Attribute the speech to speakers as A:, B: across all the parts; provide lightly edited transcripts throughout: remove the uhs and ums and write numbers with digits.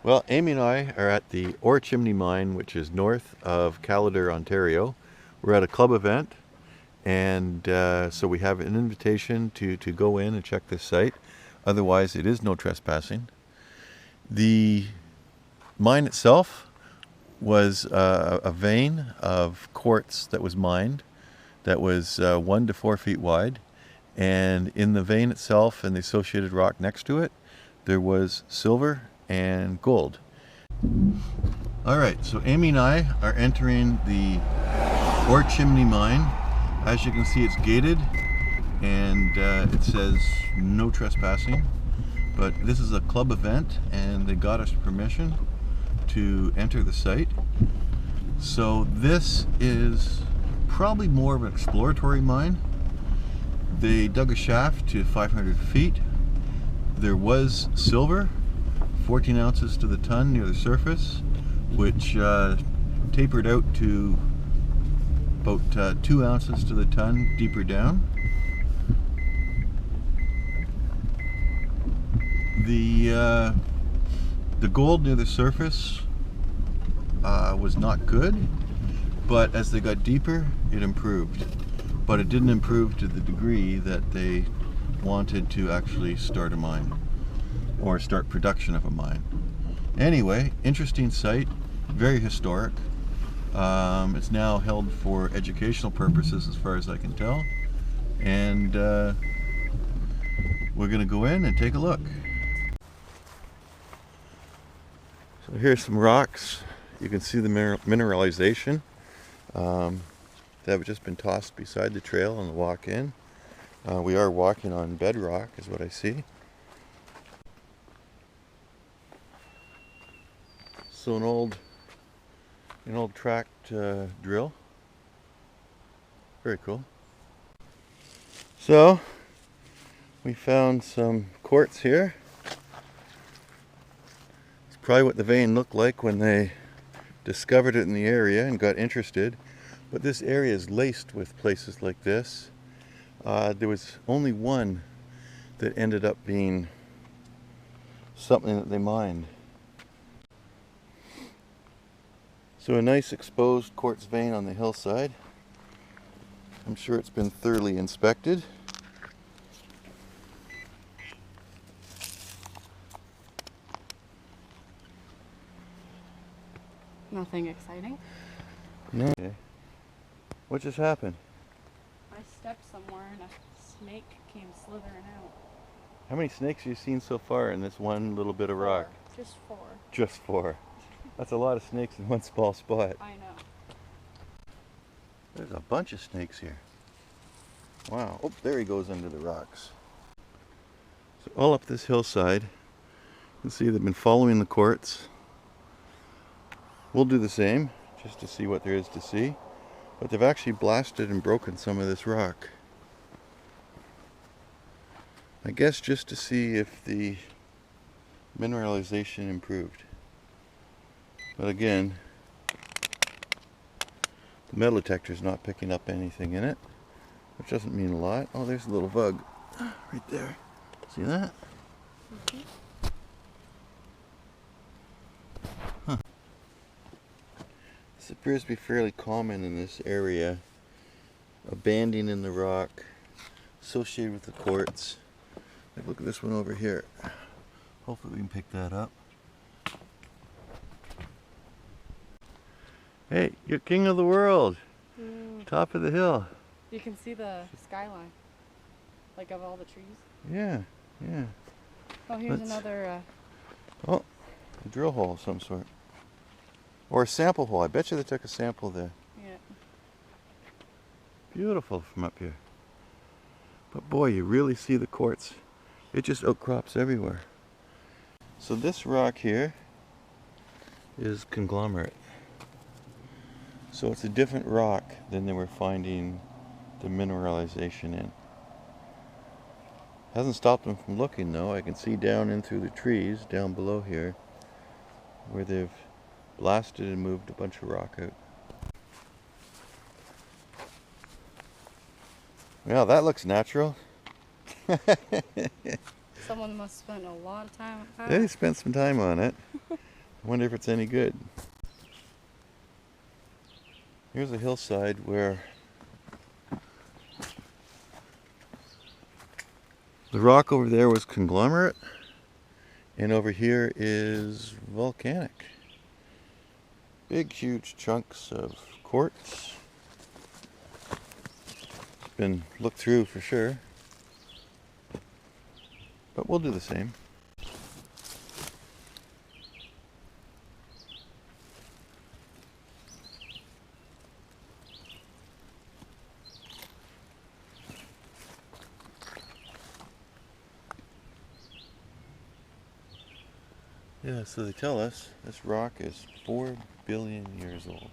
A: Well, Amy and I are at the Chimney mine, which is north of Kaladar, Ontario. We're at a club event, and so we have an invitation to go in and check this site. Otherwise, it is no trespassing. The mine itself was a vein of quartz that was mined that was 1 to 4 feet wide, and in the vein itself and the associated rock next to it, there was silver and gold. All right, so Amy and I are entering the Chimney mine. As you can see, it's gated and it says no trespassing, but this is a club event and they got us permission to enter the site. So this is probably more of an exploratory mine. They dug a shaft to 500 feet. There was silver, 14 ounces to the ton near the surface, which tapered out to about 2 ounces to the ton deeper down. The gold near the surface was not good, but as they got deeper, it improved. But it didn't improve to the degree that they wanted to actually start a mine or start production of a mine. Anyway, interesting site, very historic. It's now held for educational purposes as far as I can tell, and we're going to go in and take a look. So here's some rocks. You can see the mineralization that have just been tossed beside the trail on the walk in. We are walking on bedrock is what I see. So an old tracked drill. Very cool. So we found some quartz here. It's probably what the vein looked like when they discovered it in the area and got interested. But this area is laced with places like this. There was only one that ended up being something that they mined. So a nice exposed quartz vein on the hillside. I'm sure it's been thoroughly inspected.
B: Nothing exciting.
A: No. Okay. What just happened?
B: I stepped somewhere and a snake came slithering out.
A: How many snakes have you seen so far in this one little bit of rock?
B: Just 4.
A: Just 4. That's a lot of snakes in one small spot.
B: I know.
A: There's a bunch of snakes here. Wow. Oh, there he goes under the rocks. So all up this hillside, you can see they've been following the quartz. We'll do the same, just to see what there is to see. But they've actually blasted and broken some of this rock. I guess just to see if the mineralization improved. But again, the metal detector is not picking up anything in it, which doesn't mean a lot. Oh, there's a little bug right there. See that?
B: Mm-hmm.
A: Huh. This appears to be fairly common in this area. A banding in the rock associated with the quartz. Like, look at this one over here. Hopefully we can pick that up. Hey, you're king of the world. Top of the hill.
B: You can see the skyline, like of all the trees.
A: Yeah, yeah.
B: Oh, here's another.
A: Oh, a drill hole of some sort. Or a sample hole. I bet you they took a sample there.
B: Yeah.
A: Beautiful from up here. But boy, you really see the quartz. It just outcrops everywhere. So this rock here is conglomerate. So it's a different rock than they were finding the mineralization in. Hasn't stopped them from looking though. I can see down in through the trees down below here where they've blasted and moved a bunch of rock out. Well, that looks natural.
B: Someone must spend a lot of time on that.
A: They spent some time on it. I wonder if it's any good. Here's a hillside where the rock over there was conglomerate, and over here is volcanic. Big, huge chunks of quartz. It's been looked through for sure, but we'll do the same. Yeah, so they tell us this rock is 4 billion years old.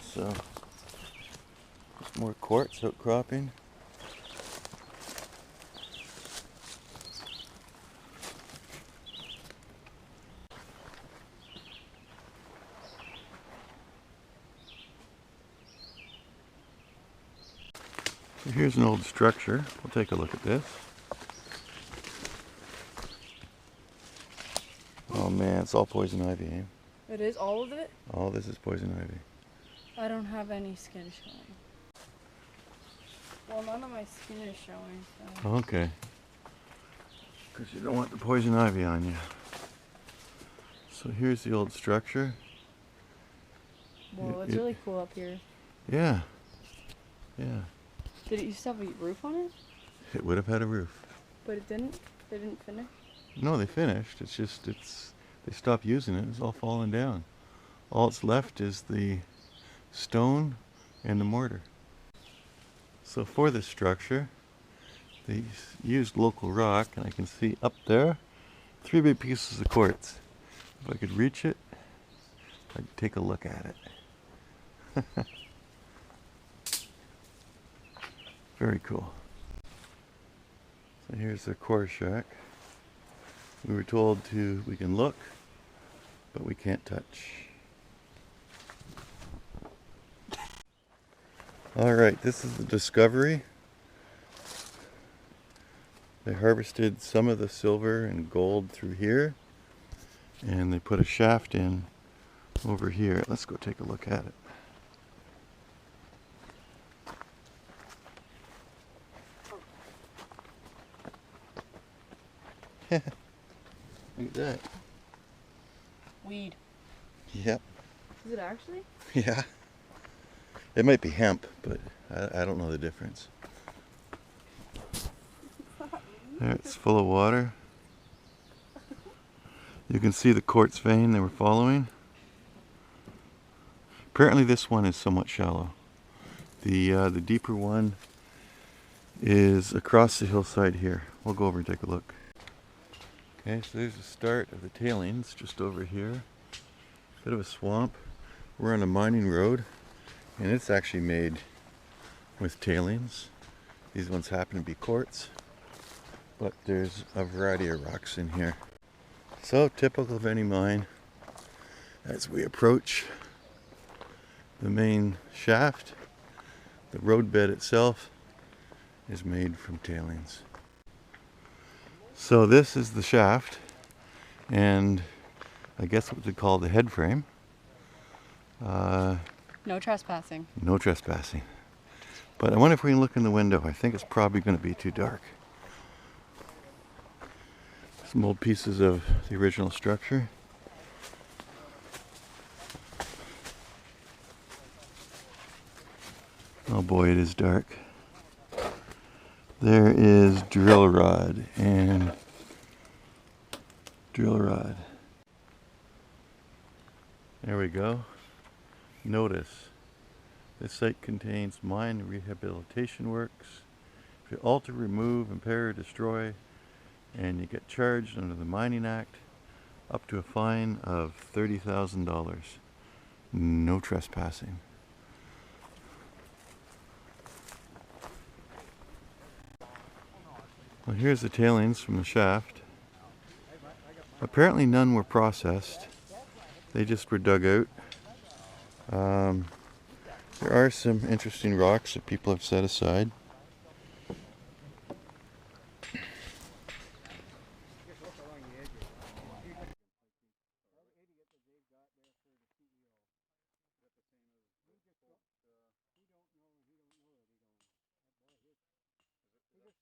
A: So, there's more quartz outcropping. So here's an old structure. We'll take a look at this. Oh man, it's all poison ivy, eh?
B: It is all of it?
A: All this is poison ivy.
B: I don't have any skin showing. Well, none of my skin is showing, so.
A: Okay. Because you don't want the poison ivy on you. So here's the old structure.
B: Whoa, it's really cool up here.
A: Yeah. Yeah.
B: Did it used to have a roof on it?
A: It would have had a roof.
B: But it didn't? They didn't finish?
A: No, they finished. It's just, they stopped using it. It's all fallen down. All that's left is the stone and the mortar. So for this structure, they used local rock, and I can see up there 3 big pieces of quartz. If I could reach it, I'd take a look at it. Very cool. So here's their core shack. We were told we can look, but we can't touch. Alright, this is the discovery. They harvested some of the silver and gold through here, and they put a shaft in over here. Let's go take a look at it. Look at that.
B: Weed.
A: Yep.
B: Is it actually?
A: Yeah. It might be hemp, but I don't know the difference. There, it's full of water. You can see the quartz vein they were following. Apparently this one is somewhat shallow. The deeper one is across the hillside here. We'll go over and take a look. Okay, so there's the start of the tailings just over here. Bit of a swamp. We're on a mining road, and it's actually made with tailings. These ones happen to be quartz, but there's a variety of rocks in here. So typical of any mine, as we approach the main shaft, the roadbed itself is made from tailings. So this is the shaft, and I guess what they call the head frame.
B: No trespassing.
A: No trespassing. But I wonder if we can look in the window. I think it's probably going to be too dark. Some old pieces of the original structure. Oh boy, it is dark. There is drill rod and drill rod. There we go. Notice, this site contains mine rehabilitation works. If you alter, remove, impair, or destroy, and you get charged under the Mining Act, up to a fine of $30,000. No trespassing. Well, here's the tailings from the shaft. Apparently none were processed. They just were dug out. There are some interesting rocks that people have set aside.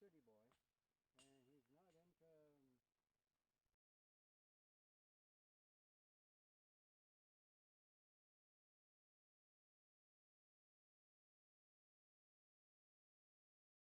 C: city boy.